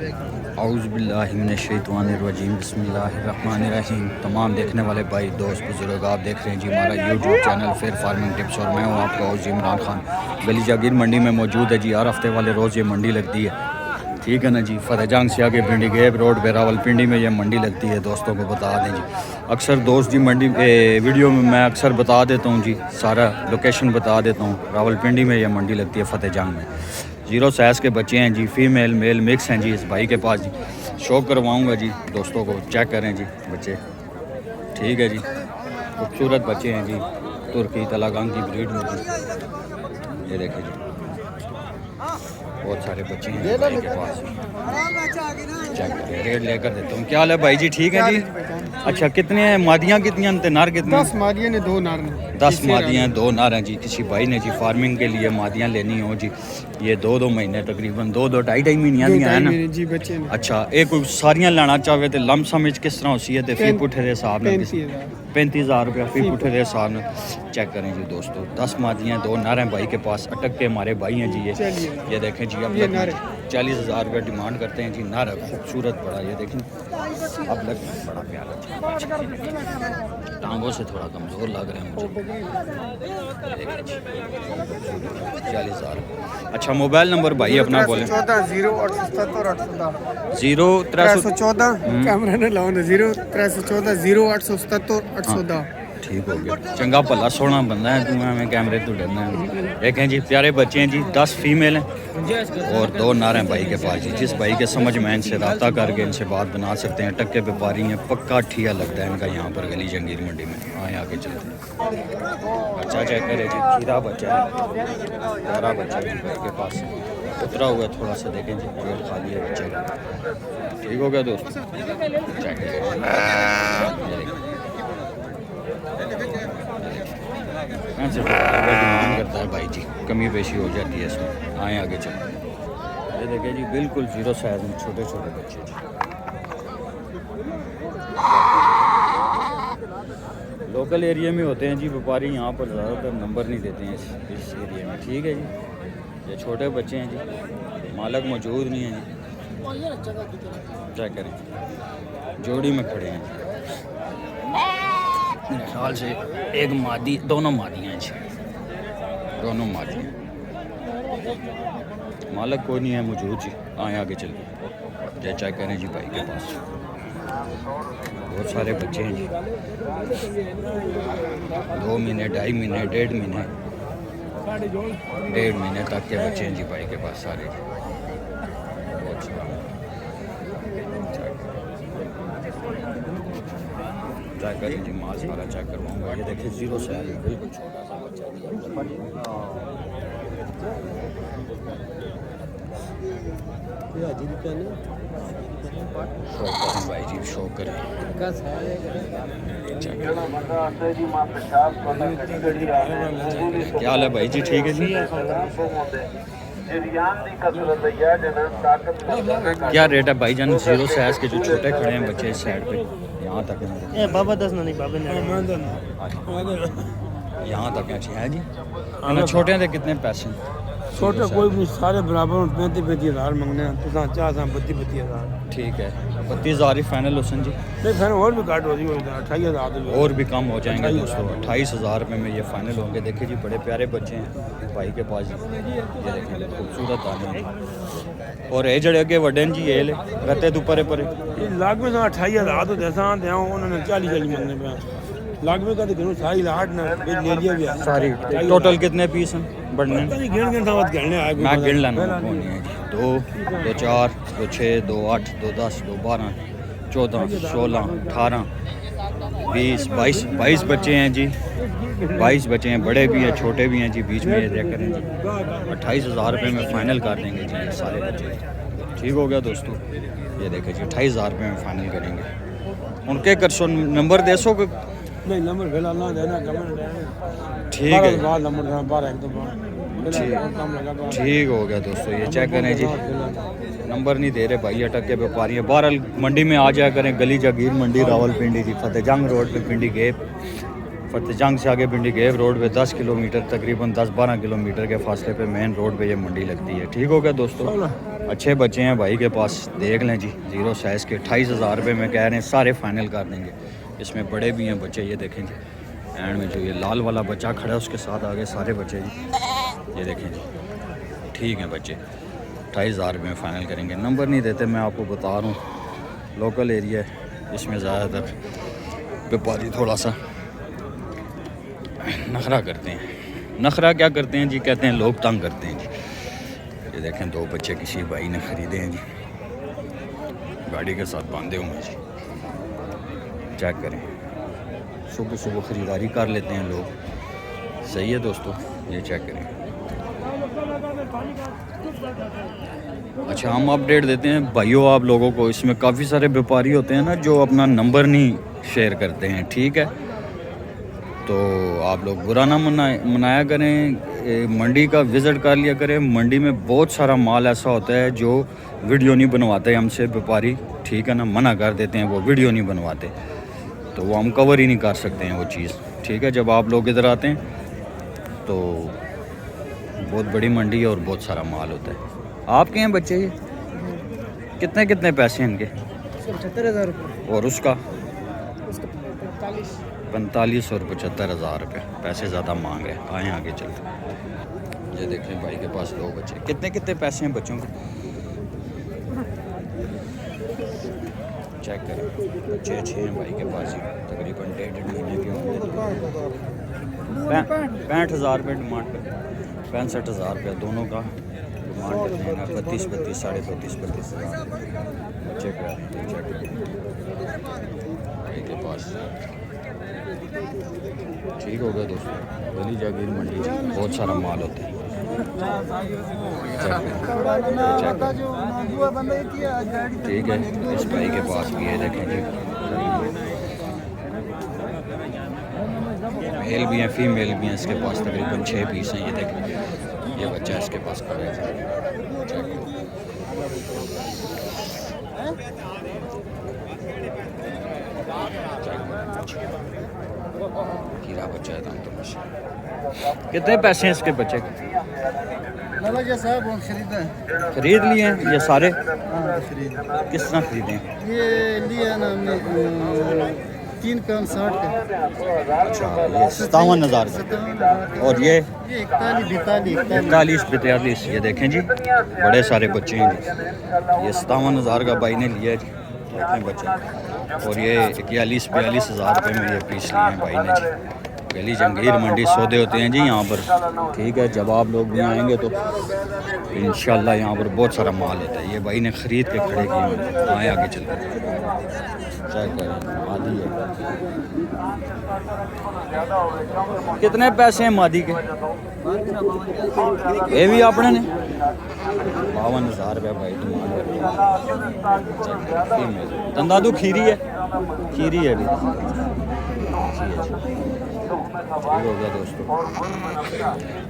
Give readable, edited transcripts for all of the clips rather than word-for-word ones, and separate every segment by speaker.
Speaker 1: औज़ुबिल्लाहिमिनश्शैतानिर्रजीम बिस्मिल्लाहिर्रहमानिर्रहीम। तमाम देखने वाले भाई दोस्त बुजुर्ग, आप देख रहे हैं जी हमारा YouTube channel fair farming tips और मैं हूँ आपका होस्ट इमरान खान। गली जागीर मंडी में मौजूद है जी। हर हफ्ते वाले रोज़ ये मंडी लगती है, ठीक है ना जी। फतेहजंग से आगे पिंडी गेब रोड पे रावलपिंडी में ये मंडी लगती है। दोस्तों को बता दें जी, अक्सर दोस्त जी मंडी वीडियो में मैं अक्सर बता देता हूँ जी, सारा लोकेशन बता देता हूँ। रावलपिंडी में ये मंडी लगती है फतेहजंग में। 0 साइज़ के बच्चे हैं जी, फीमेल मेल मिक्स हैं जी इस भाई के पास जी। शो करवाऊँगा जी दोस्तों को, चेक करें जी बच्चे, ठीक है जी। खूबसूरत बच्चे हैं जी, तुर्की तलागंग की ब्रीड में जी। ये देखें जी, बहुत सारे बच्चे हैं भाई के पास। चेक करें, रेट लेकर देता हूँ। क्या हाल है भाई जी, ठीक है जी। अच्छा, कितने हैं मादियाँ, कितनी हैं नर कितने?
Speaker 2: 10 मादियाँ ने 2 नर हैं।
Speaker 1: 10 मादियाँ 2 नर हैं जी। किसी भाई ने जी फार्मिंग के लिए मादियाँ लेनी हो जी, ये 2-2 महीने तकरीबन 2-2 ढाई महीनियां दी हैं ना
Speaker 2: जी बच्चे ने।
Speaker 1: अच्छा, एक कोई सारियां लेना चाहे तो लमसम किस तरह होती है तो फी पुठे के हिसाब में 35,000 रुपया फी पुठे के हिसाब में। चेक करें जी दोस्तों, 10 मादियाँ 2 नर हैं भाई के पास। अटक के हमारे भाई हैं जी ये देखें जी। अब 40,000 रुपया डिमांड करते हैं जी। नर है खूबसूरत बड़ा, ये देखें अब लग बड़ा प्यारा, टांगों से थोड़ा कमज़ोर लग रहे हैं मुझे। 40,000। अच्छा, मोबाइल नंबर भाई अपना बोलें।
Speaker 2: 0 कैमरा ने लाओ 0 0
Speaker 1: ठीक हो गया। चंगा भला सोना बंदा है तू, हमें कैमरे तो डरना है। देखें जी प्यारे बच्चे हैं जी, 10 फीमेल हैं और 2 नर हैं भाई के पास जी। जिस भाई के समझ में इनसे रब्ता करके इनसे बात बना सकते हैं। टक्के व्यापारी हैं, पक्का ठिया लगता है इनका यहाँ पर गली जंगीर मंडी में। आए आगे चलते हैं। बच्चा चेक करे जी, खीरा बच्चा है, प्यारा बच्चा है भाई के पास। उतरा हुआ थोड़ा सा, देखें जी पेट खाली है बच्चे का। ठीक हो गया दोस्त, चेक करें। डिमांड करता है भाई जी, कमी पेशी हो जाती है इसमें। आए आगे चलो। ये देखें जी, बिल्कुल 0 साइज में छोटे छोटे बच्चे जी। लोकल एरिया में होते हैं जी व्यापारी, यहाँ पर ज़्यादातर नंबर नहीं देते हैं इस एरिया में, ठीक है जी। ये छोटे बच्चे हैं जी, मालक मौजूद नहीं है जी। क्या करें, जोड़ी में खड़े हैं मेरे ख्याल से। एक मादी, दोनों मादियाँ हैं जी, दोनों मादियाँ। मालक कोई नहीं है मौजूद जी। आए आगे चल के चेक करें जी भाई के पास। बहुत सारे बच्चे हैं जी, 2 महीने 2.5 महीने 1.5 महीने 1.5 महीने तक के बच्चे हैं जी भाई के पास सारे। बहुत चेक करें जी, माल सारा चेक करवाऊँगा। ये देखिए 0 साइज बिल्कुल छोटा सा बच्चा जी। शो करें भाई जी, शो करें। क्या हाल है भाई जी, ठीक है जी। क्या रेट है भाई जान 0 साइज के जो छोटे खड़े हैं बच्चे इस साइड पे? यहाँ तक है बाबा 10 नहीं बाबा यहाँ तक है जी। छोटे थे कितने पैसे?
Speaker 2: छोटे कोई भी सारे बराबर 35,000 मंगने हैं, 32,000। ठीक है,
Speaker 1: 32,000 ही फाइनल हुसन जी।
Speaker 2: नहीं फाइनल और भी घट हो रही है, 28,000
Speaker 1: और भी कम हो जाएंगे दोस्तों। 28,000 रुपये में ये फाइनल होंगे। देखिए जी बड़े प्यारे बच्चे हैं भाई के पास जी। ये देखें खूबसूरत आने हैं और ये जड़े अगे वडे जी, ये रते तू परे परे
Speaker 2: लाख में 28,000 तो जैसा उन्होंने 40 मंगने पे लाख में का तो सारी लाट ने ले लिया भी
Speaker 1: सारी। टोटल कितने पीस हैं बढ़ने?
Speaker 2: मैं
Speaker 1: गिन लेना। 2, 2, 4, 2, 6, 2, 8, 2, 10, 2, 12, 14, 16, 18, 20, 22 बच्चे हैं जी। 22 बच्चे हैं, बड़े भी हैं छोटे भी हैं जी। बीच में ये देख करें जी, 28,000 रुपये में फ़ाइनल कर देंगे जी सारे बच्चे। ठीक हो गया दोस्तों, ये देखें जी 28,000 रुपये में फ़ाइनल करेंगे। उनके कर सो नंबर दे सो
Speaker 2: नहीं नंबर देना
Speaker 1: ठीक है, ठीक हो गया दोस्तों। ये चेक करें जी, नंबर नहीं दे रहे भाई, अटक के व्यापारी हैं। बहरहाल मंडी में आ जाया करें, गली जागीर मंडी रावलपिंडी जी, फतेहजंग रोड पे पिंडी गेब। फतेहजंग से आगे पिंडी गेब रोड पे 10 किलोमीटर तकरीबन 10-12 किलोमीटर के फासले पे मेन रोड पे ये मंडी लगती है। ठीक हो गया दोस्तों। अच्छे बच्चे हैं भाई के पास, देख लें जी। 0 साइज़ के 28,000 रुपये में कह रहे हैं, सारे फाइनल कर देंगे। इसमें बड़े भी हैं बच्चे, ये देखें जी। एंड में जो ये लाल वाला बच्चा खड़ा है उसके साथ आगे सारे बच्चे जी, ये देखें जी। ठीक हैं बच्चे, 28,000 रुपये में फ़ाइनल करेंगे। नंबर नहीं देते, मैं आपको बता रहा हूँ, लोकल एरिया है, इसमें ज़्यादातर व्यापारी थोड़ा सा नखरा करते हैं। नखरा क्या करते हैं जी, कहते हैं लोग तंग करते हैं जी। ये देखें 2 बच्चे किसी भाई ने ख़रीदे हैं जी, गाड़ी के साथ बांधे हुए हैं जी। चेक करें, सुबह सुबह ख़रीदारी कर लेते हैं लोग, सही है दोस्तों, ये चेक करें। अच्छा, हम अपडेट देते हैं भाइयों आप लोगों को। इसमें काफ़ी सारे व्यापारी होते हैं ना जो अपना नंबर नहीं शेयर करते हैं, ठीक है, तो आप लोग बुरा ना मनाया करें। मंडी का विज़िट कर लिया करें। मंडी में बहुत सारा माल ऐसा होता है जो वीडियो नहीं बनवाते हमसे व्यापारी, ठीक है ना, मना कर देते हैं, वो वीडियो नहीं बनवाते, तो वो हम कवर ही नहीं कर सकते हैं वो चीज़, ठीक है। जब आप लोग इधर आते हैं तो बहुत बड़ी मंडी है और बहुत सारा माल होता है। आपके हैं बच्चे ये कितने कितने पैसे हैं इनके?
Speaker 3: 75,000 रुपये।
Speaker 1: और उसका
Speaker 3: 45
Speaker 1: और 75,000 रुपये, पैसे ज़्यादा मांग रहे हैं। आए आगे चलते। ये देखें भाई के पास 2 बच्चे, कितने कितने पैसे हैं बच्चों के? चेक करें, बच्चे अच्छे हैं भाई के पास ही, तकरीबन 1.5 महीने के होंगे। 65,000 रुपये डिमांड करते हैं, 65,000 रुपये दोनों का डिमांड करते हैं ना। 32 साढ़े 32 हज़ार बच्चे का चेक भाई के पास। ठीक हो गया दोस्तों, गली जागीर मंडी बहुत सारा माल होता है। ठीक है, इस भाई के पास भी है, देखें जी, मेल भी हैं फीमेल भी हैं इसके पास, तकरीबन 6 पीस हैं। ये देखें, ये बच्चा इसके पास खड़ा है, हीरा बच्चा है दाम तो। कितने पैसे हैं इसके बच्चे के?
Speaker 3: साहब
Speaker 1: खरीद लिए हैं ये सारे?
Speaker 3: खरीद।
Speaker 1: किस तरह खरीदे हैं?
Speaker 3: ये लिया ना हमने 3 कम 60 का।
Speaker 1: अच्छा, ये 57,000 और ये 41 42। ये देखें जी, बड़े सारे बच्चे हैं जी। ये 57,000 का भाई ने लिया है जी, देखें बच्चे। और ये 41 हज़ार रुपये में ये पीस लिए हैं भाई ने जी। गली जंगीर मंडी सौदे होते हैं जी यहाँ पर, ठीक है। जब आप लोग भी आएंगे तो इंशाल्लाह यहाँ पर बहुत सारा माल होता है। ये भाई ने ख़रीद के खड़े किए हैं। आए आगे चल कर चेक करें, मादी है। कितने पैसे हैं मादी के? ये भी आपने ने 52,000 रुपये भाई डिमांड। तंदादू खीरी है, खीरी है भी। ठीक हो गया दोस्तों,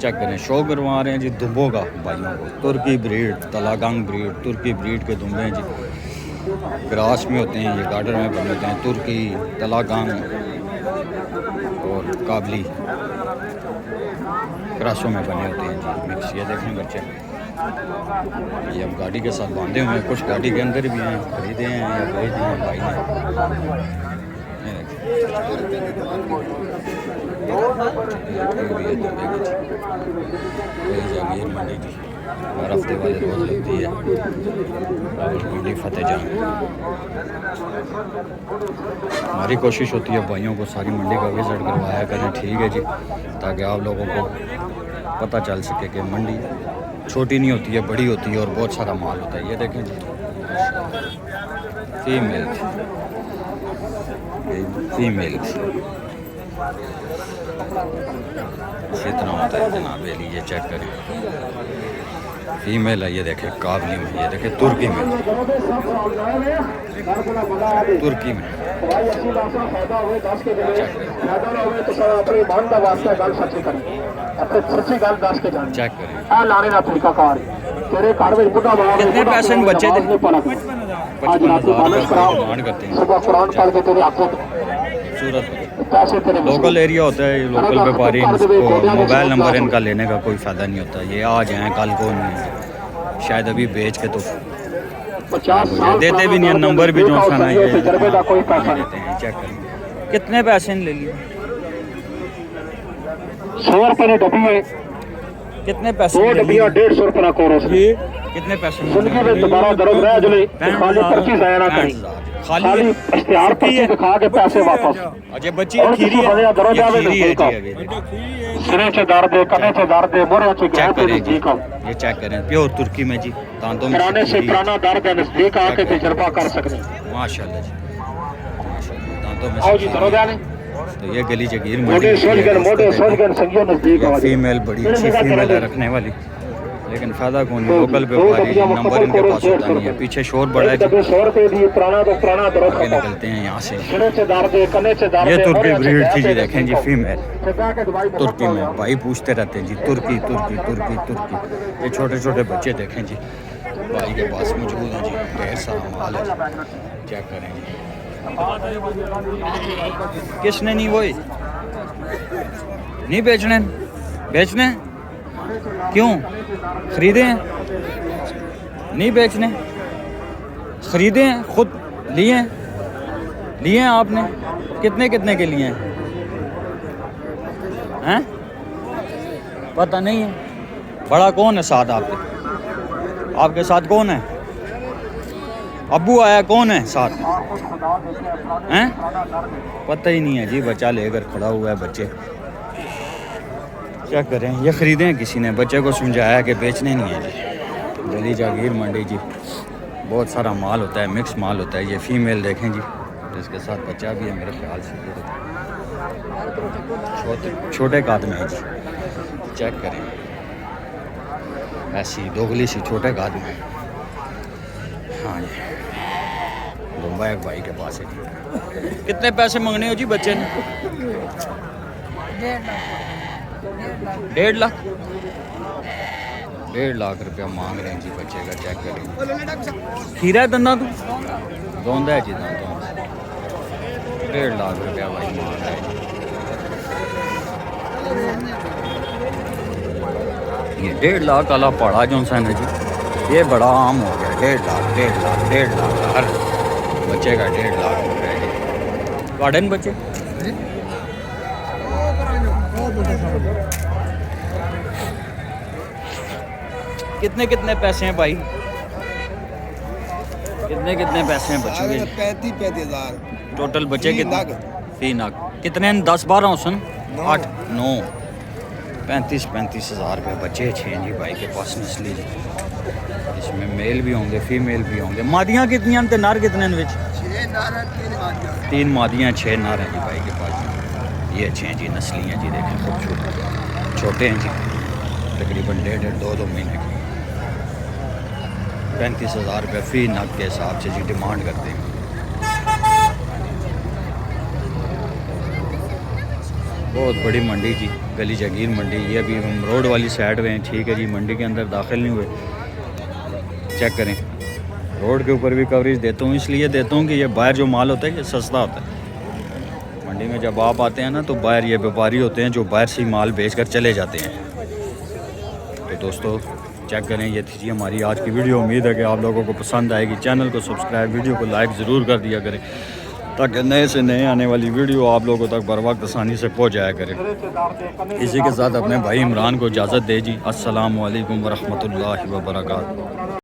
Speaker 1: चेक करें। शो करवा रहे हैं जी दुम्बों का भाइयों को। तुर्की ब्रीड, तलागंग ब्रीड, तुर्की ब्रीड के दुम्बे हैं जी। ग्रास में होते हैं ये, गार्डन में बने होते हैं। तुर्की, तलागंग और काबली क्रासों में बने होते हैं जी, मिक्स। ये देखें बच्चे, ये अब गाड़ी के साथ बांधे हुए हैं, कुछ गाड़ी के अंदर भी हैं, खरीदे हैं या भेज दिए हैं भाई ने। जागीर मंडी की हर हफ्ते वाले रोज़ लगती है मंडी फतेहजंग। हमारी कोशिश होती है भाइयों को सारी मंडी का विज़िट करवाया करें, ठीक है जी, ताकि आप लोगों को पता चल सके कि मंडी छोटी नहीं होती है, बड़ी होती है और बहुत सारा माल होता है। ये देखें जी, फीमेल इसी तरह होता है जनाब। ये चेक करें, फीमेल है। ये देखें काबली में, ये देखें तुर्की में, तुर्की में चेक करें। कितने पैसे में बच्चे थे? 55,000 डिमांड करते हैं। सूरत लोकल एरिया होता है, लोकल व्यापारी, इनको मोबाइल नंबर इनका लेने का कोई फ़ायदा नहीं होता। ये आज हैं कल को नहीं है, शायद अभी बेच के तो देते भी नहीं, नंबर भी जो सा ना ये देते हैं। चेक करें कितने पैसे ले लिए,
Speaker 4: 100 रुपये की डब्बी है,
Speaker 1: कितने पैसे
Speaker 4: 2
Speaker 1: ले लिए?
Speaker 4: डब्बियां 150 रुपये को
Speaker 2: ये
Speaker 1: कितने पैसे
Speaker 4: जिंदगी में दोबारा दर्द रह जले खाली पर्ची जाया ना करी, खाली इश्तिहार पर्ची दिखा के पैसे वापस।
Speaker 1: अजय बच्ची
Speaker 4: और
Speaker 1: खीरी
Speaker 4: किसी
Speaker 1: है,
Speaker 4: बंदे दर्द
Speaker 1: ये
Speaker 4: आवे
Speaker 1: खीरी है
Speaker 4: नजदीक
Speaker 1: जी अभी।
Speaker 4: सिरे से दर्द है, कने से दर्द है, मोरे से
Speaker 1: चेक
Speaker 4: गैस
Speaker 1: करें जी,
Speaker 4: नजदीक आओ,
Speaker 1: ये चेक करें प्योर तुर्की में जी, दांतों में
Speaker 4: पुराने से
Speaker 1: खीरी है।
Speaker 4: पुराना दर्द है, नजदीक आके तजर्बा कर सकते हैं।
Speaker 1: माशाल्लाह जी, माशाल्लाह, दांतों में
Speaker 4: आओ
Speaker 1: से
Speaker 4: जी
Speaker 1: खीरी
Speaker 4: दर्द
Speaker 1: है।
Speaker 4: आने
Speaker 1: तो ये गली जगीर
Speaker 4: मोटे सोच गए, मोटे सोच गए, संगियो नजदीक आओ।
Speaker 1: फीमेल बड़ी अच्छी फीमेल है रखने वाली, लेकिन फायदा कौन है, लोकल पे भारी नंबर इनके पास होता नहीं है। पीछे शोर बड़ा है जी,
Speaker 4: 100 रुपये दिए, पुराना तो पुराना दर्द
Speaker 1: आगे
Speaker 4: खत्म।
Speaker 1: निकलते हैं यहाँ से।
Speaker 4: सिरे से दर्द है, कने से दर्द
Speaker 1: ये
Speaker 4: है,
Speaker 1: तुर्की
Speaker 4: मोरे से
Speaker 1: ब्रीड
Speaker 4: गैस
Speaker 1: थी जी,
Speaker 4: है,
Speaker 1: देखें जी फीमेल
Speaker 4: सजा के दवाई तो
Speaker 1: तुर्की में। भाई पूछते रहते हैं जी तुर्की तुर्की तुर्की तुर्की। ये छोटे छोटे बच्चे देखें जी भाई के पास मौजूद हैं जी, ढेर सारा माल है, चेक करें जी। किसने नहीं, वही नहीं बेचने, बेचने क्यों, खरीदे हैं नहीं बेचने, खरीदे हैं खुद, लिए हैं, लिए हैं आपने, कितने कितने के लिए हैं, पता नहीं है। बड़ा कौन है साथ आपके, आपके साथ कौन है, अब्बू आया कौन है साथ हैं, पता ही नहीं है जी। बच्चा लेकर खड़ा हुआ है, बच्चे क्या करें, ये ख़रीदे हैं किसी ने, बच्चे को समझाया कि बेचने नहीं है जी। गली जागीर मंडी जी, बहुत सारा माल होता है, मिक्स माल होता है। ये फीमेल देखें जी, इसके साथ बच्चा भी है मेरे ख्याल से, छोटे काद में है जी, चेक करें, ऐसी दोगली सी छोटे काद में। हाँ जी, मुंबई एक भाई के पास है जी। कितने पैसे मांगने हो जी बच्चे ने, 1.5 लाख, 1.5 लाख रुपया मांग रहे हैं जी बच्चे का। चेक करें, खीरा है दंदा तू, दोंदा है जी दांतों में, 1.5 लाख रुपया भाई मांग रहा है जी। ये 1.5 लाख वाला पड़ा जो सा है जी, ये बड़ा आम हो गया। 1.5 लाख 1.5 लाख 1.5 लाख हर बच्चे का 1.5 लाख रुपया है जी। गार्डन बच्चे कितने कितने पैसे हैं भाई, कितने कितने पैसे हैं बच्चों के?
Speaker 3: 35 हज़ार
Speaker 1: टोटल बच्चे कितने? 3 लाख। कितने 10-12 हुसन 8-9 35 हज़ार रुपये बच्चे 6 जी भाई के पास नस्ली जी। इसमें मेल भी होंगे फीमेल भी होंगे। मादियाँ कितनी हैं, नार कितने हैं? 3 मादियाँ 6 नार हैं जी भाई के पास। ये अच्छे हैं जी, नस्ली हैं जी, देखें खूबसूरत, छोटे हैं जी, तकरीबन 1.5-2 महीने के। 35 हज़ार रुपये फ़ी नग के हिसाब से जी डिमांड करते हैं। बहुत बड़ी मंडी जी, गली जागीर मंडी। ये अभी हम रोड वाली साइड में हैं, ठीक है जी, मंडी के अंदर दाखिल नहीं हुए। चेक करें, रोड के ऊपर भी कवरेज देता हूँ, इसलिए देता हूँ कि ये बाहर जो माल होता है ये सस्ता होता है। मंडी में जब आप आते हैं ना तो बाहर ये व्यापारी होते हैं जो बाहर से ही माल बेच कर चले जाते हैं। तो दोस्तों चेक करें, ये थी जी हमारी आज की वीडियो। उम्मीद है कि आप लोगों को पसंद आएगी। चैनल को सब्सक्राइब, वीडियो को लाइक ज़रूर कर दिया करें ताकि नए से नए आने वाली वीडियो आप लोगों तक बर वक्त आसानी से पहुँच जाया करें। इसी के साथ अपने भाई इमरान को इजाज़त दे जी। अस्सलामु अलैकुम वरहमतुल्लाहि वबरकातुहू।